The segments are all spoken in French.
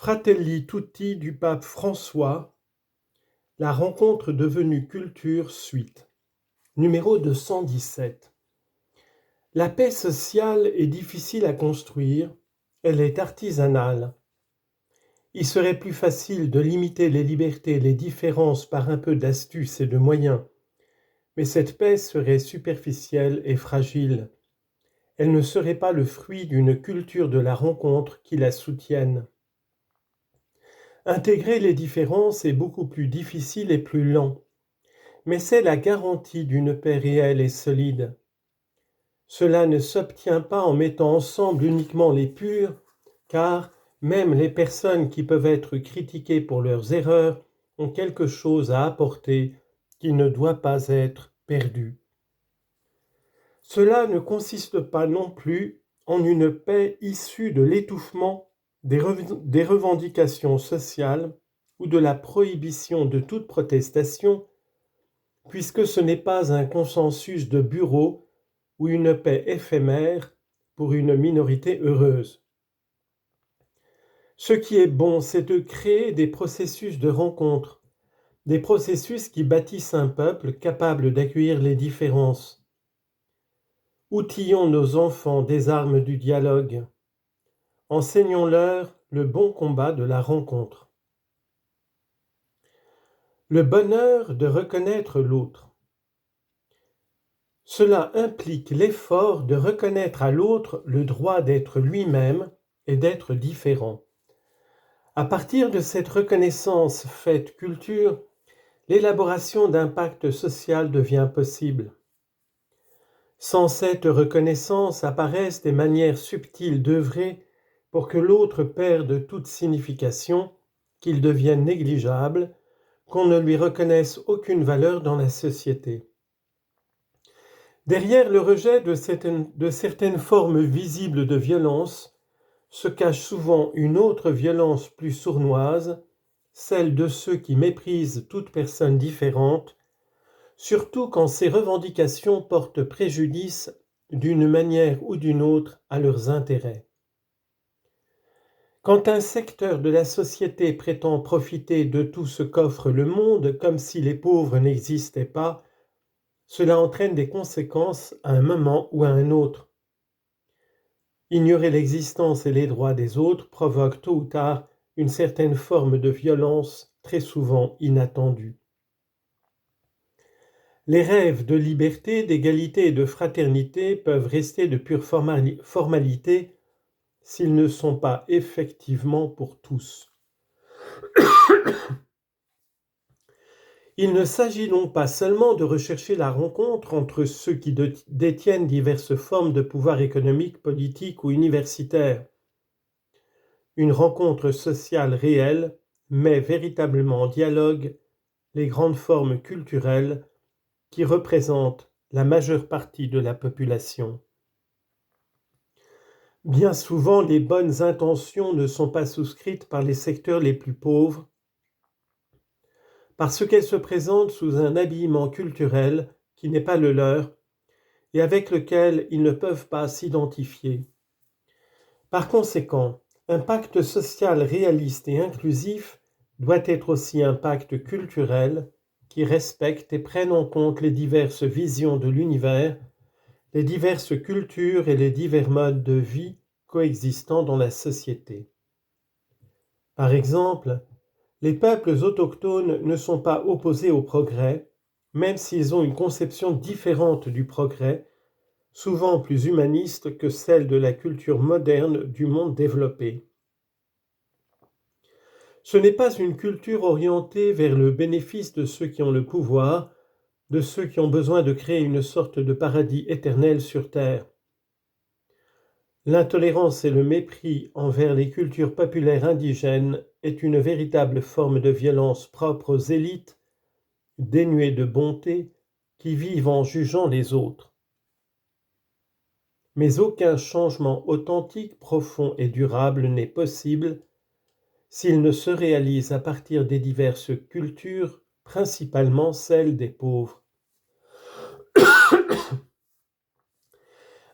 Fratelli Tutti du pape François, la rencontre devenue culture suite. Numéro 217. La paix sociale est difficile à construire, elle est artisanale. Il serait plus facile de limiter les libertés et les différences par un peu d'astuce et de moyens, mais cette paix serait superficielle et fragile. Elle ne serait pas le fruit d'une culture de la rencontre qui la soutienne. Intégrer les différences est beaucoup plus difficile et plus lent, mais c'est la garantie d'une paix réelle et solide. Cela ne s'obtient pas en mettant ensemble uniquement les purs, car même les personnes qui peuvent être critiquées pour leurs erreurs ont quelque chose à apporter qui ne doit pas être perdu. Cela ne consiste pas non plus en une paix issue de l'étouffement des revendications sociales ou de la prohibition de toute protestation, puisque ce n'est pas un consensus de bureau ou une paix éphémère pour une minorité heureuse. Ce qui est bon, c'est de créer des processus de rencontre, des processus qui bâtissent un peuple capable d'accueillir les différences. Outillons nos enfants des armes du dialogue. Enseignons-leur le bon combat de la rencontre. Le bonheur de reconnaître l'autre. Cela implique l'effort de reconnaître à l'autre le droit d'être lui-même et d'être différent. À partir de cette reconnaissance faite culture, l'élaboration d'un pacte social devient possible. Sans cette reconnaissance apparaissent des manières subtiles d'œuvrer pour que l'autre perde toute signification, qu'il devienne négligeable, qu'on ne lui reconnaisse aucune valeur dans la société. Derrière le rejet de certaines formes visibles de violence se cache souvent une autre violence plus sournoise, celle de ceux qui méprisent toute personne différente, surtout quand ces revendications portent préjudice d'une manière ou d'une autre à leurs intérêts. Quand un secteur de la société prétend profiter de tout ce qu'offre le monde comme si les pauvres n'existaient pas, cela entraîne des conséquences à un moment ou à un autre. Ignorer l'existence et les droits des autres provoque tôt ou tard une certaine forme de violence très souvent inattendue. Les rêves de liberté, d'égalité et de fraternité peuvent rester de pures formalités s'ils ne sont pas effectivement pour tous. Il ne s'agit donc pas seulement de rechercher la rencontre entre ceux qui détiennent diverses formes de pouvoir économique, politique ou universitaire. Une rencontre sociale réelle met véritablement en dialogue les grandes formes culturelles qui représentent la majeure partie de la population. Bien souvent, les bonnes intentions ne sont pas souscrites par les secteurs les plus pauvres parce qu'elles se présentent sous un habillement culturel qui n'est pas le leur et avec lequel ils ne peuvent pas s'identifier. Par conséquent, un pacte social réaliste et inclusif doit être aussi un pacte culturel qui respecte et prenne en compte les diverses visions de l'univers, les diverses cultures et les divers modes de vie coexistant dans la société. Par exemple, les peuples autochtones ne sont pas opposés au progrès, même s'ils ont une conception différente du progrès, souvent plus humaniste que celle de la culture moderne du monde développé. Ce n'est pas une culture orientée vers le bénéfice de ceux qui ont le pouvoir, de ceux qui ont besoin de créer une sorte de paradis éternel sur Terre. L'intolérance et le mépris envers les cultures populaires indigènes est une véritable forme de violence propre aux élites, dénuées de bonté, qui vivent en jugeant les autres. Mais aucun changement authentique, profond et durable n'est possible s'il ne se réalise à partir des diverses cultures, principalement celles des pauvres.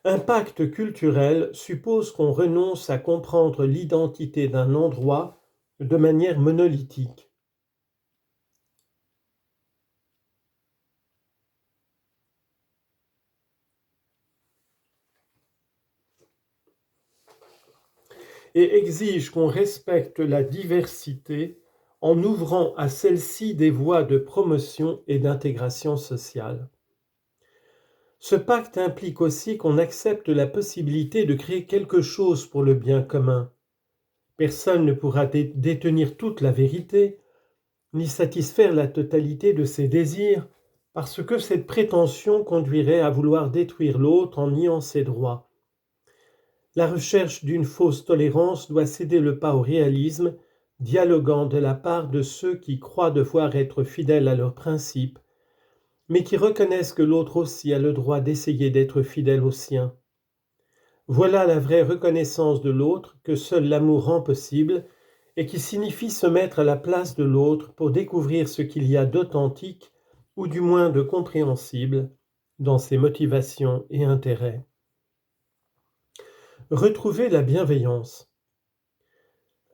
Un pacte culturel suppose qu'on renonce à comprendre l'identité d'un endroit de manière monolithique. Et exige qu'on respecte la diversité en ouvrant à celle-ci des voies de promotion et d'intégration sociale. Ce pacte implique aussi qu'on accepte la possibilité de créer quelque chose pour le bien commun. Personne ne pourra détenir toute la vérité, ni satisfaire la totalité de ses désirs, parce que cette prétention conduirait à vouloir détruire l'autre en niant ses droits. La recherche d'une fausse tolérance doit céder le pas au réalisme, dialoguant de la part de ceux qui croient devoir être fidèles à leurs principes, mais qui reconnaissent que l'autre aussi a le droit d'essayer d'être fidèle aux siens. Voilà la vraie reconnaissance de l'autre que seul l'amour rend possible et qui signifie se mettre à la place de l'autre pour découvrir ce qu'il y a d'authentique ou du moins de compréhensible dans ses motivations et intérêts. Retrouver la bienveillance.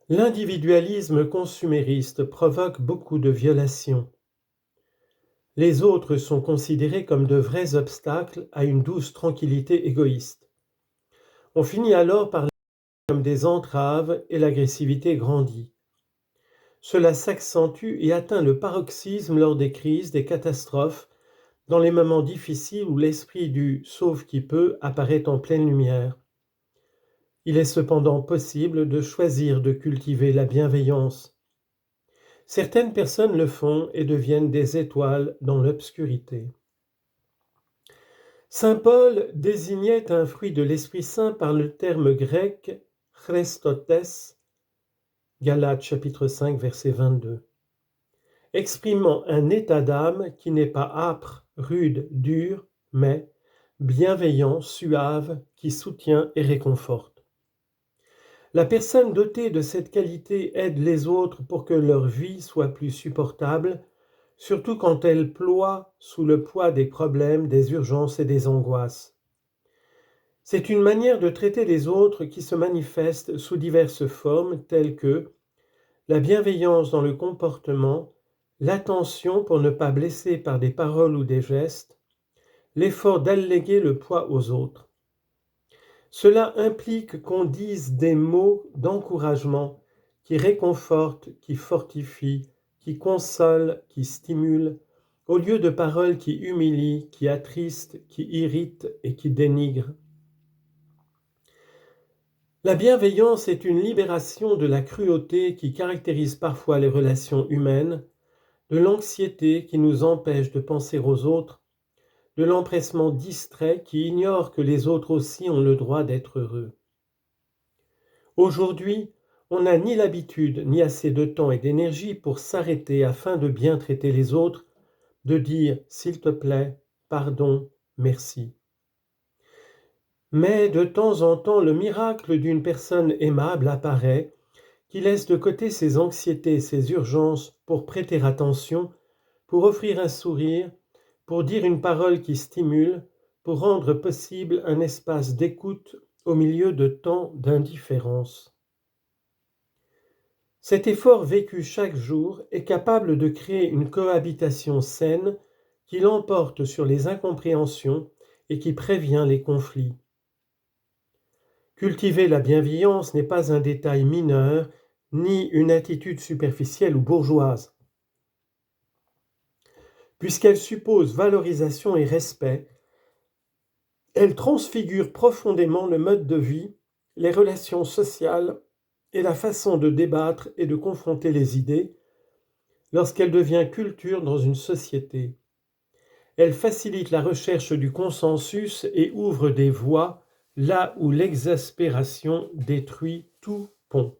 L'individualisme consumériste provoque beaucoup de violations. Les autres sont considérés comme de vrais obstacles à une douce tranquillité égoïste. On finit alors par les voir comme des entraves et l'agressivité grandit. Cela s'accentue et atteint le paroxysme lors des crises, des catastrophes, dans les moments difficiles où l'esprit du sauve qui peut apparaît en pleine lumière. Il est cependant possible de choisir de cultiver la bienveillance. Certaines personnes le font et deviennent des étoiles dans l'obscurité. Saint Paul désignait un fruit de l'Esprit Saint par le terme grec chrestotes, Galates chapitre 5 verset 22, exprimant un état d'âme qui n'est pas âpre, rude, dur, mais bienveillant, suave, qui soutient et réconforte. La personne dotée de cette qualité aide les autres pour que leur vie soit plus supportable, surtout quand elle ploie sous le poids des problèmes, des urgences et des angoisses. C'est une manière de traiter les autres qui se manifeste sous diverses formes telles que la bienveillance dans le comportement, l'attention pour ne pas blesser par des paroles ou des gestes, l'effort d'alléguer le poids aux autres. Cela implique qu'on dise des mots d'encouragement qui réconfortent, qui fortifient, qui consolent, qui stimulent, au lieu de paroles qui humilient, qui attristent, qui irritent et qui dénigrent. La bienveillance est une libération de la cruauté qui caractérise parfois les relations humaines, de l'anxiété qui nous empêche de penser aux autres, de l'empressement distrait qui ignore que les autres aussi ont le droit d'être heureux. Aujourd'hui, on n'a ni l'habitude ni assez de temps et d'énergie pour s'arrêter afin de bien traiter les autres, de dire « s'il te plaît »,« pardon »,« merci ». Mais de temps en temps, le miracle d'une personne aimable apparaît, qui laisse de côté ses anxiétés, ses urgences pour prêter attention, pour offrir un sourire, pour dire une parole qui stimule, pour rendre possible un espace d'écoute au milieu de tant d'indifférence. Cet effort vécu chaque jour est capable de créer une cohabitation saine qui l'emporte sur les incompréhensions et qui prévient les conflits. Cultiver la bienveillance n'est pas un détail mineur, ni une attitude superficielle ou bourgeoise. Puisqu'elle suppose valorisation et respect, elle transfigure profondément le mode de vie, les relations sociales et la façon de débattre et de confronter les idées lorsqu'elle devient culture dans une société. Elle facilite la recherche du consensus et ouvre des voies là où l'exaspération détruit tout pont.